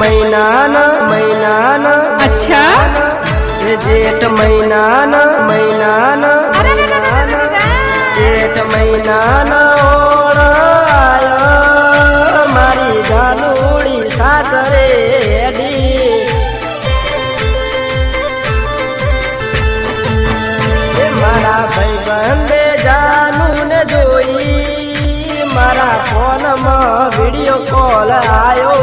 महीना अच्छा जेठ महीना जेठ महीना ओण आयो मारी जानूड़ी सासरे हेडी मारा भाई बंदे जानू ने जोई मारा फोन में वीडियो कॉल आयो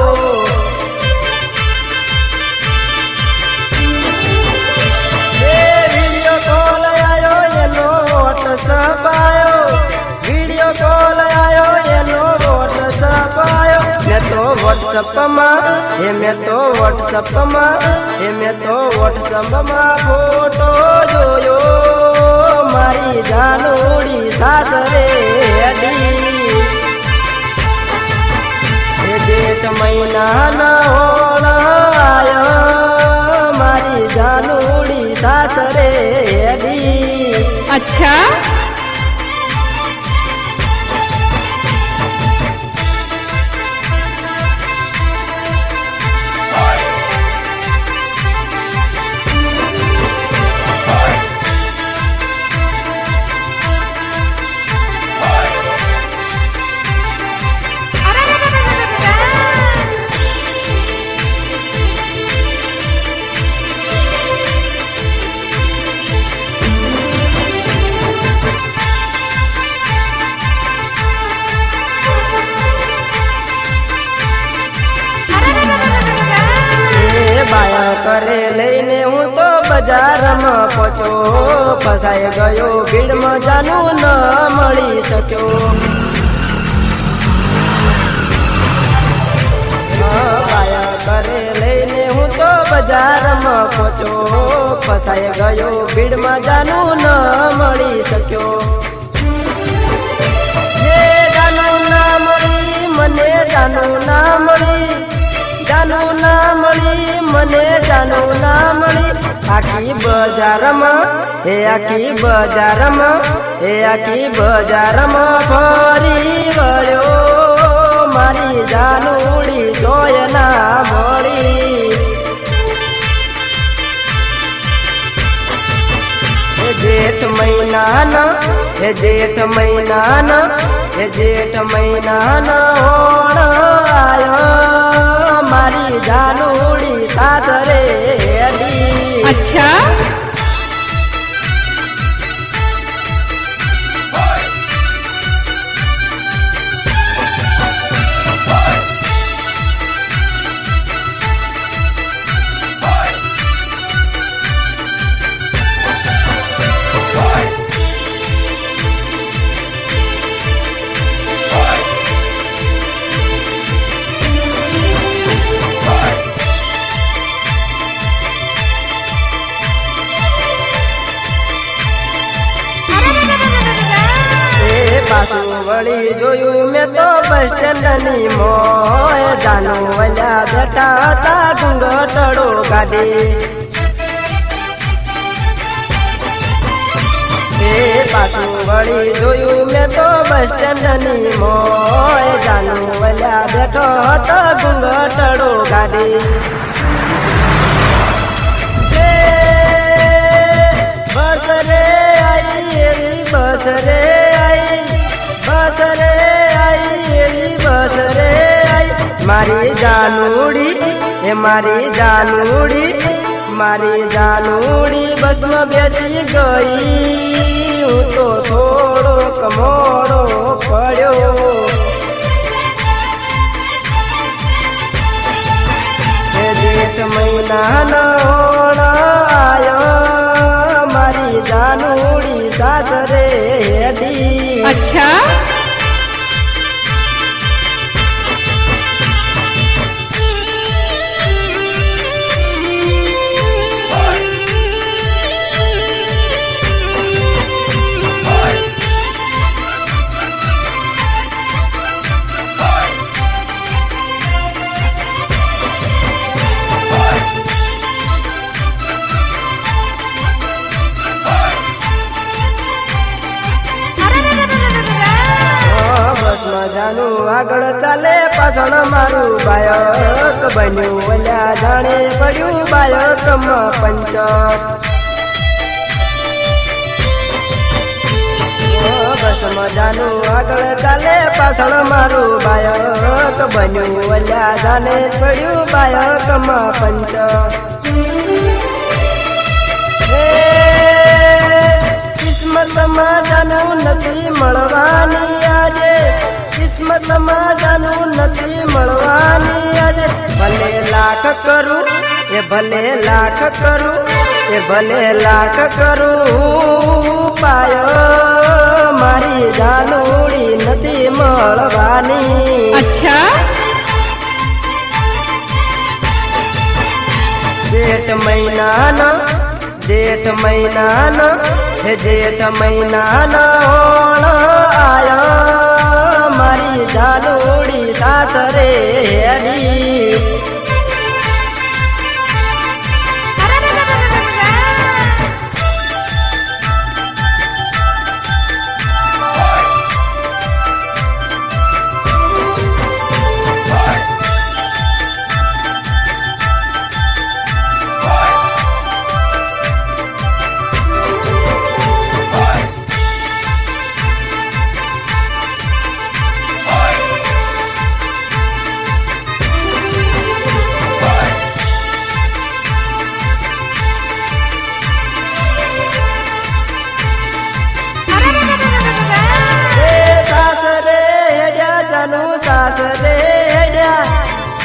व्हाट्सएप आयो वीडियो कॉल आयो एनो व्हाट्सएप आयो मैं तो व्हाट्सएप में फोटो जोयो मारी जानूड़ी सासरे हेडी जेठ महीना होना आयो मारी जानूड़ी सासरे हेडी अच्छा करे लईने हूँ तो बाजार में पहुंचो फसाई गयो भीड़ में जानू न मળી सक्यो पाया करे लईने हूँ तो बाजार में पहुंचो फसाई गयो भीड़ में जानू न मળી सक्यो ये जानू ना मળી मने जानू ना मળી मने जानू ना मળી आखी बजार में फरी वळ्यो मारी जानूड़ी जोय ना मળી जेठ महीना होण आयो मारी जानूड़ी सासरे हेडी अच्छा वળી જોયું મેં તો બસ સ્ટેન્ડની મોય જાનું વલ્યા બેઠા હતા ઘૂંઘટડો કાઢી પાછું વળી જોયું મેં તો બસ સ્ટેન્ડની મોય જાનું વલ્યા બેઠો હતો ઘૂંઘટડો કાઢી બસ રે આઈ એવી બસ રે मारी जानूड़ी बस में बेसी गई हूँ तो थोड़ो कमोड़ो पड़ो जेठ महीना होण आयो मारी जानूड़ी सासरे हेडी अच्छा જાનું આગળ ચાલે પાછળ મારું બાયક બન્યું ઓલ્યા જાણે પડ્યું બાયકમાં પંચક બસ મજાનું આગળ ચાલે પાછળ મારું બાયક બન્યું ઓલ્યા જાણે પડ્યું બાયકમાં પંચક કિસ્મતમાં જાનું નથી મળવાની આજે કિસ્મતમાં જાનું નથી મળવાની આજે ભલે લાખ કરું એ ભલે લાખ કરું એ ભલે લાખ કરું પાયો મારી જાનુડી નથી મળવાની अच्छा જેઠ મહિનાનો હે જેઠ મહિનાનો ઓણ આયો મારી જાનુડી સાસરે હેડી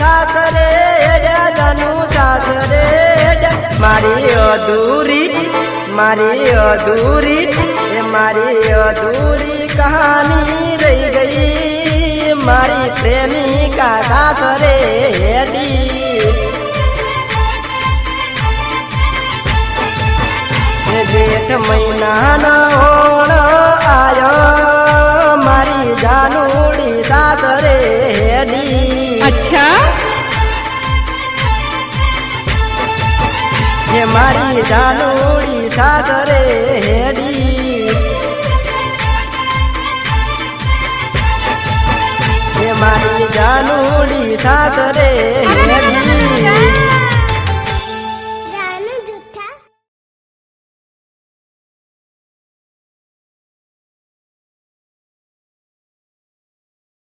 સાસરે હેડ્યા જાનું સાસરે હેડ્યા મારી અધૂરી એ મારી અધૂરી કહાની રહી ગઈ મારી પ્રેમિકા સાસરે હેડી જેઠ મહિનાનો ઓણ આયો મારી જાનુડી સાસરે હેડી अच्छा હે મારી જાનુડી સાસરે હેડી હે મારી જાનુડી સાસરે